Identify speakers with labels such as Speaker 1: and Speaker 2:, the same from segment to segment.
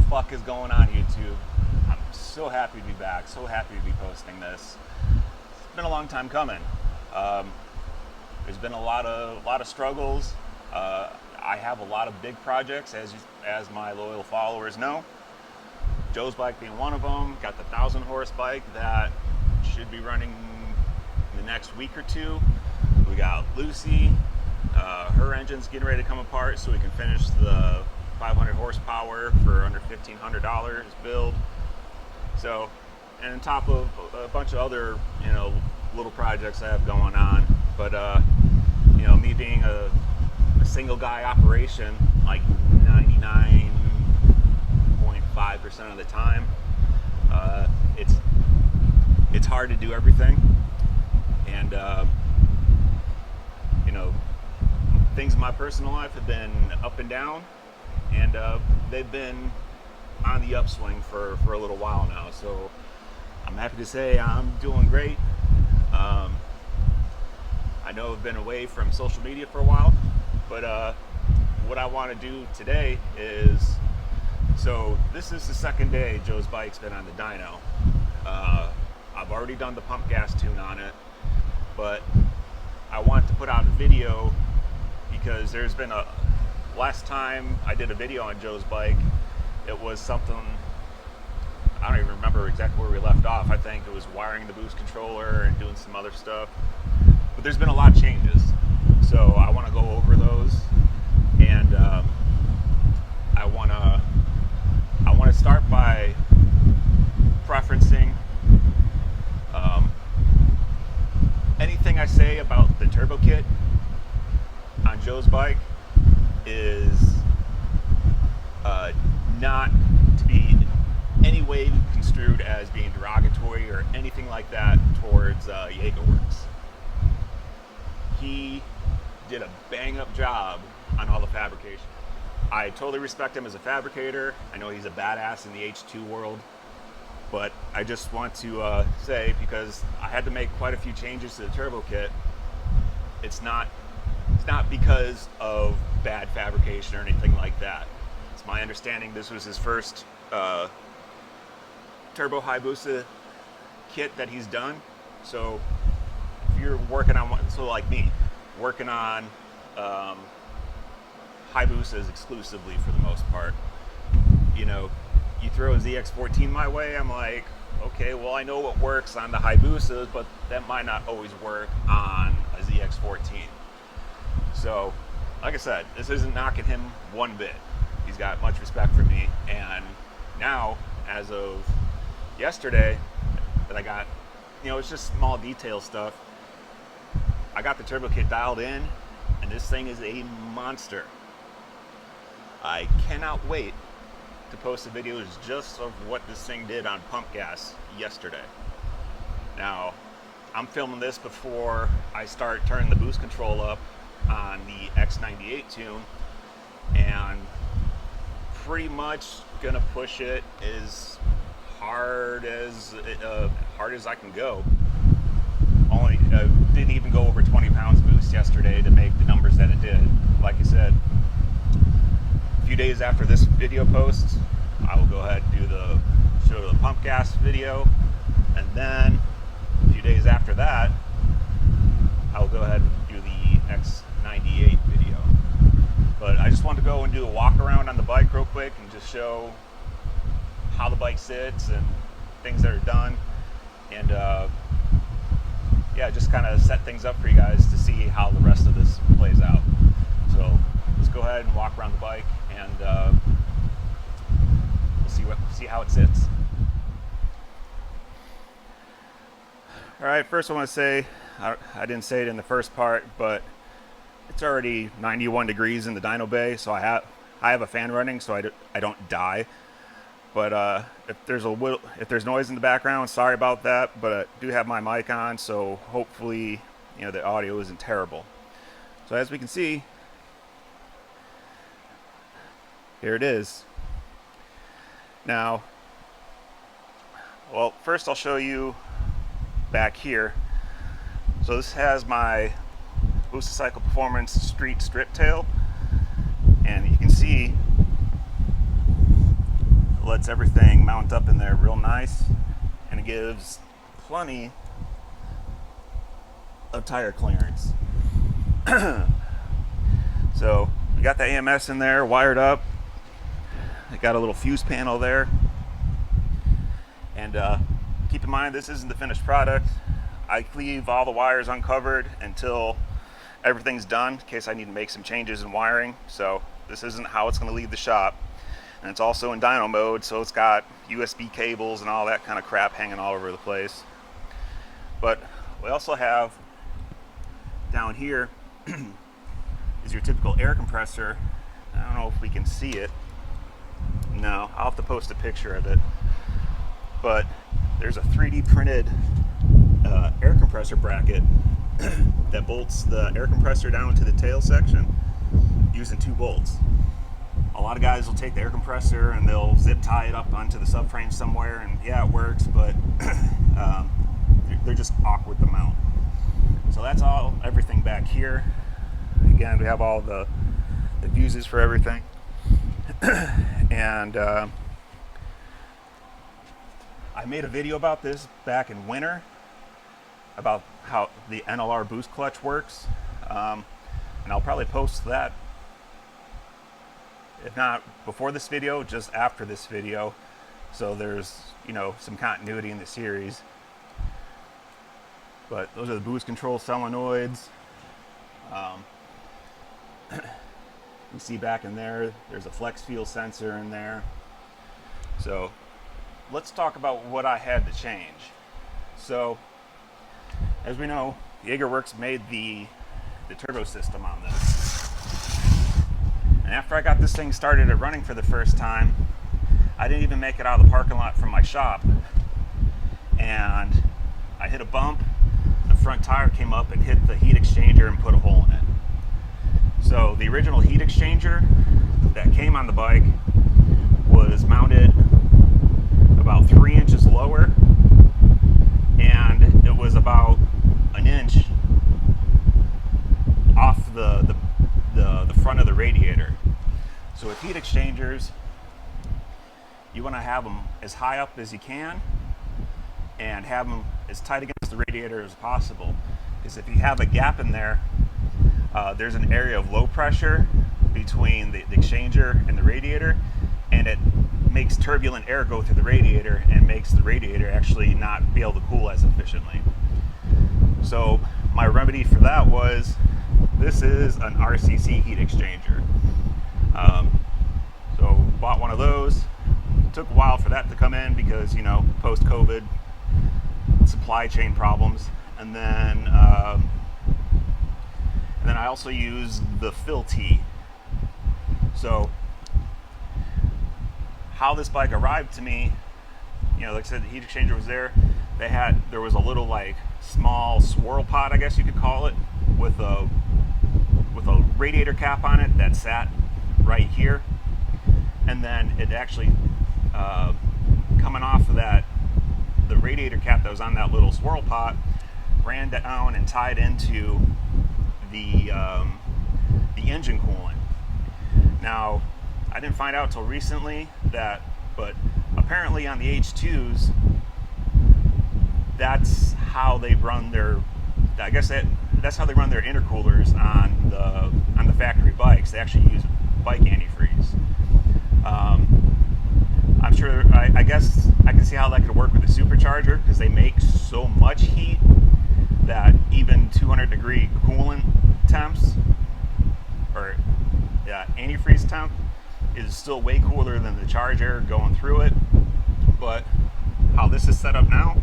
Speaker 1: fuck is going on, YouTube? I'm so happy to be back, so happy to be posting this. It's been a long time coming. There's been a lot of struggles. I have a lot of big projects, as my loyal followers know. Joe's bike being one of them. Got the 1,000 horse bike that should be running in the next week or two. We got Lucy. Her engine's getting ready to come apart so we can finish the 500 horsepower for under $1,500 build. So, and on top of a bunch of other, little projects I have going on. But, me being a single guy operation, like 99.5% of the time, it's hard to do everything. And, things in my personal life have been up and down, and they've been on the upswing for a little while now. So I'm happy to say I'm doing great. I know I've been away from social media for a while, but what I want to do today is, so this is the second day Joe's bike's been on the dyno. I've already done the pump gas tune on it, but I want to put out a video because there's been last time I did a video on Joe's bike, it was something, I don't even remember exactly where we left off. I think it was wiring the boost controller and doing some other stuff. But there's been a lot of changes. So I want to go over those, and I want to start by preferencing anything I say about the turbo kit on Joe's bike is not to be any way construed as being derogatory or anything like that towards Jaeger Works. He did a bang-up job on all the fabrication. I totally respect him as a fabricator. I know he's a badass in the H2 world, but I just want to say, because I had to make quite a few changes to the turbo kit, it's not because of bad fabrication or anything like that. It's my understanding this was his first turbo Hayabusa kit that he's done. So if you're working on one, so like me, working on Hayabusas exclusively for the most part, you throw a ZX14 my way, I'm like, okay, well, I know what works on the Hayabusas, but that might not always work on a ZX14. So, like I said, this isn't knocking him one bit. He's got much respect for me, and now, as of yesterday, that I got, it's just small detail stuff. I got the turbo kit dialed in, and this thing is a monster. I cannot wait to post the videos just of what this thing did on pump gas yesterday. Now, I'm filming this before I start turning the boost control up on the X98 tune, and pretty much gonna push it as hard as I can go. Only didn't even go over 20 pounds boost yesterday to make the numbers that it did. Like I said, a few days after this video posts, I will go ahead and do show the pump gas video, and then a few days after that, I will go ahead and do the X98 video. But I just wanted to go and do a walk around on the bike real quick and just show how the bike sits and things that are done, and just kind of set things up for you guys to see how the rest of this plays out. So let's go ahead and walk around the bike, and we'll see how it sits. All right, first I want to say, I didn't say it in the first part, but it's already 91 degrees in the dyno bay, so I have a fan running so I don't die. But if there's noise in the background, sorry about that, but I do have my mic on, so hopefully the audio isn't terrible. So as we can see, here it is. Now, well, first I'll show you back here. So this has my Boost Cycle Performance Street Strip Tail, and you can see lets everything mount up in there real nice, and it gives plenty of tire clearance. So we got the AMS in there wired up. I got a little fuse panel there, and keep in mind this isn't the finished product. I leave all the wires uncovered until everything's done in case I need to make some changes in wiring. So this isn't how it's going to leave the shop. And it's also in dyno mode, so it's got USB cables and all that kind of crap hanging all over the place. But we also have down here is your typical air compressor. I don't know if we can see it. No, I'll have to post a picture of it. But there's a 3D printed air compressor bracket that bolts the air compressor down to the tail section using 2 bolts. A lot of guys will take the air compressor and they'll zip tie it up onto the subframe somewhere, and yeah, it works, but they're just awkward to mount. So that's everything back here. Again, we have all the fuses for everything. And I made a video about this back in winter about how the NLR boost clutch works, and I'll probably post that, if not before this video, just after this video, so there's, you know, some continuity in the series. But those are the boost control solenoids. You see back in there, there's a flex fuel sensor in there. So let's talk about what I had to change. So as we know, JagerWorks made the turbo system on this. And after I got this thing started at running for the first time, I didn't even make it out of the parking lot from my shop. And I hit a bump, the front tire came up and hit the heat exchanger and put a hole in it. So the original heat exchanger that came on the bike was mounted about 3 inches lower, and it was about an inch off the front of the radiator. So with heat exchangers, you want to have them as high up as you can and have them as tight against the radiator as possible, because if you have a gap in there, there's an area of low pressure between the exchanger and the radiator, and it makes turbulent air go through the radiator and makes the radiator actually not be able to cool as efficiently. So my remedy for that was, this is an RCC heat exchanger. So bought one of those. It took a while for that to come in because, you know, post-COVID supply chain problems. And then I also used the Fill-T. So how this bike arrived to me, you know, like I said, the heat exchanger was there. There was a little like small swirl pot, I guess you could call it, with a radiator cap on it that sat right here. And then it actually, coming off of that, the radiator cap that was on that little swirl pot ran down and tied into the engine coolant. Now, I didn't find out till recently that, but apparently on the H2s, that's how they run their, I guess that's how they run their intercoolers on the factory bikes. They actually use bike antifreeze. I'm sure, I guess I can see how that could work with the supercharger, because they make so much heat that even 200 degree coolant temps, or antifreeze temp, is still way cooler than the charge air going through it. But how this is set up now,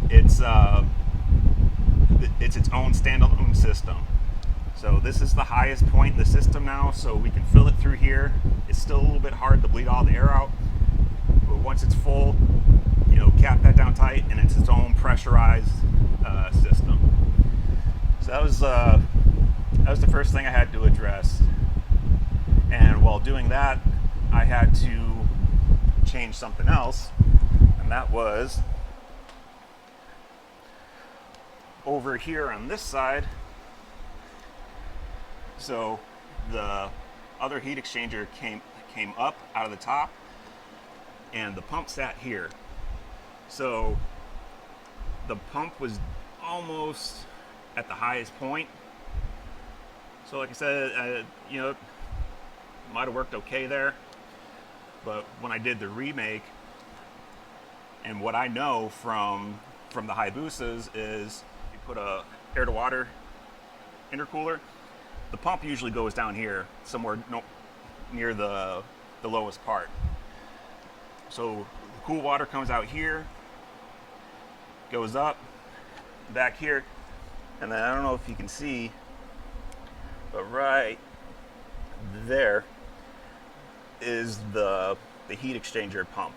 Speaker 1: it's its own standalone system. So this is the highest point in the system now, so we can fill it through here. It's still a little bit hard to bleed all the air out, but once it's full, you know, cap that down tight, and it's its own pressurized system. So that was the first thing I had to address. And while doing that, I had to change something else, and that was over here on this side. So the other heat exchanger came up out of the top, and the pump sat here. So the pump was almost at the highest point. So like I said, you know, might have worked okay there. But when I did the remake, and what I know from the Hayabusas is you put a air to water intercooler, the pump usually goes down here somewhere near the lowest part. So the cool water comes out here, goes up, back here, and then I don't know if you can see, but right there is the heat exchanger pump.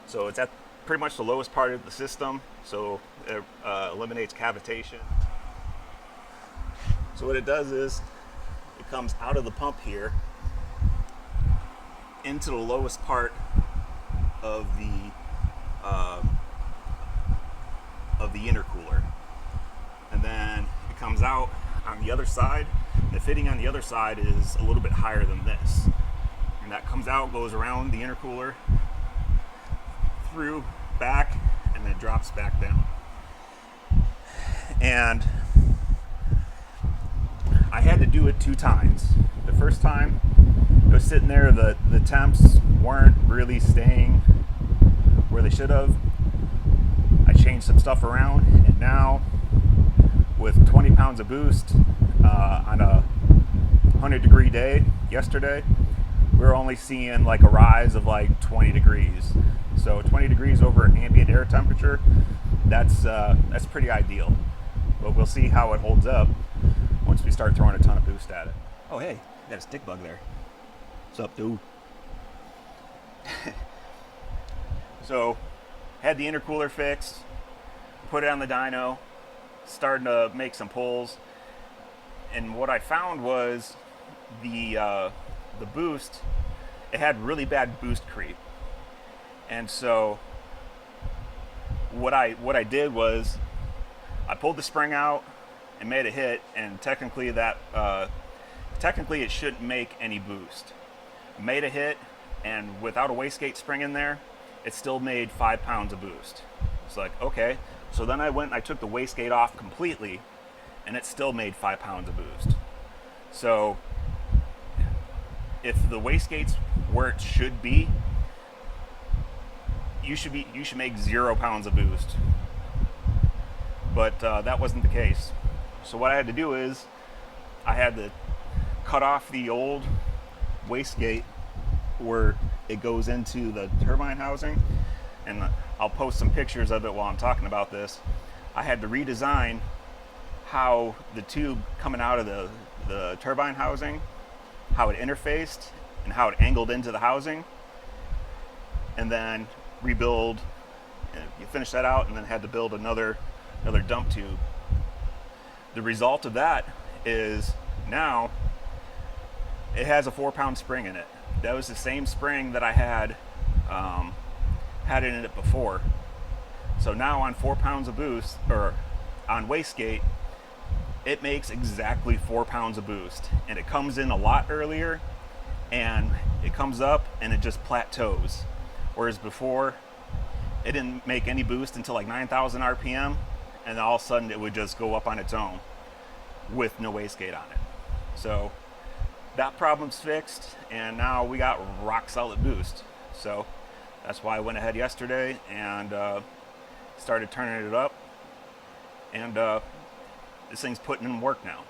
Speaker 1: So it's at pretty much the lowest part of the system, so it eliminates cavitation. So what it does is it comes out of the pump here into the lowest part of the intercooler, and then it comes out on the other side. The fitting on the other side is a little bit higher than this, and that comes out, goes around the intercooler, through, back, and then drops back down. And I had to do it 2 times. The first time it was sitting there, the temps weren't really staying where they should have. I changed some stuff around, and now with 20 pounds of boost on a 100-degree day yesterday, we were only seeing like a rise of like 20 degrees. So 20 degrees over ambient air temperature, that's pretty ideal. But we'll see how it holds up once we start throwing a ton of boost at it. Oh hey, got a stick bug there. What's up, dude? So had the intercooler fixed, put it on the dyno, starting to make some pulls, and what I found was the boost, it had really bad boost creep. And so what I did was I pulled the spring out and made a hit, and technically it shouldn't make any boost. Made a hit, and without a wastegate spring in there, it still made 5 pounds of boost. It's like, okay. So then I went and I took the wastegate off completely, and it still made 5 pounds of boost. So if the wastegate's where it should be, you should make 0 pounds of boost. But that wasn't the case. So what I had to do is I had to cut off the old wastegate where it goes into the turbine housing, and I'll post some pictures of it while I'm talking about this. I had to redesign how the tube coming out of the turbine housing, how it interfaced and how it angled into the housing, and then rebuild. You finish that out, and then had to build another dump tube. The result of that is now it has a 4-pound spring in it. That was the same spring that I had in it before. So now on 4 pounds of boost, or on wastegate, it makes exactly 4 pounds of boost, and it comes in a lot earlier, and it comes up and it just plateaus. Whereas before, it didn't make any boost until like 9,000 RPM, and then all of a sudden it would just go up on its own with no wastegate on it. So that problem's fixed, and now we got rock solid boost. So that's why I went ahead yesterday and started turning it up, and this thing's putting in work now.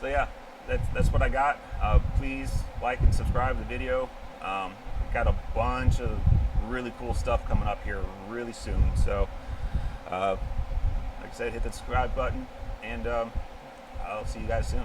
Speaker 1: So yeah, that's what I got. Please like and subscribe to the video. Got a bunch of really cool stuff coming up here really soon. So like I said, hit the subscribe button, and I'll see you guys soon.